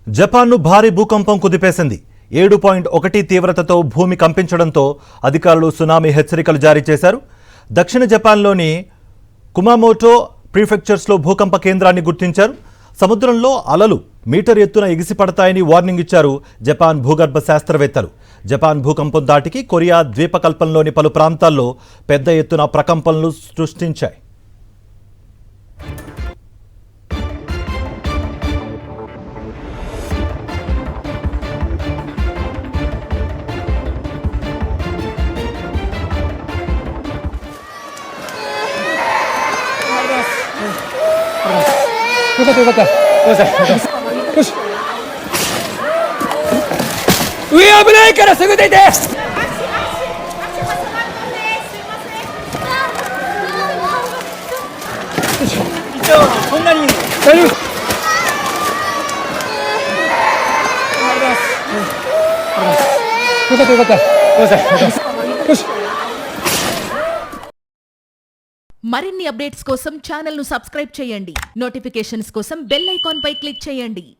జపాన్ను భారీ భూకంపం కుదిపేసింది. 7.1 తీవ్రతతో భూమి కంపించడంతో అధికారులు సునామీ హెచ్చరికలు జారీ చేశారు. దక్షిణ జపాన్లోని కుమామోటో ప్రీఫెక్చర్స్లో భూకంప కేంద్రాన్ని గుర్తించారు. సముద్రంలో అలలు మీటర్ ఎత్తున ఎగిసిపడతాయని వార్నింగ్ ఇచ్చారు జపాన్ భూగర్భ శాస్త్రవేత్తలు. జపాన్ భూకంపం దాటికి కొరియా ద్వీపకల్పంలోని పలు ప్రాంతాల్లో పెద్ద ఎత్తున ప్రకంపనలు సృష్టించాయి.よかったごめんなさいよし上危ないからすぐ出てそんなにいいの大丈夫よかったごめんなさいよしమరిన్ని అప్డేట్స్ కోసం ఛానల్ ను సబ్స్క్రైబ్ చేయండి. నోటిఫికేషన్స్ కోసం బెల్ ఐకాన్ పై క్లిక్ చేయండి.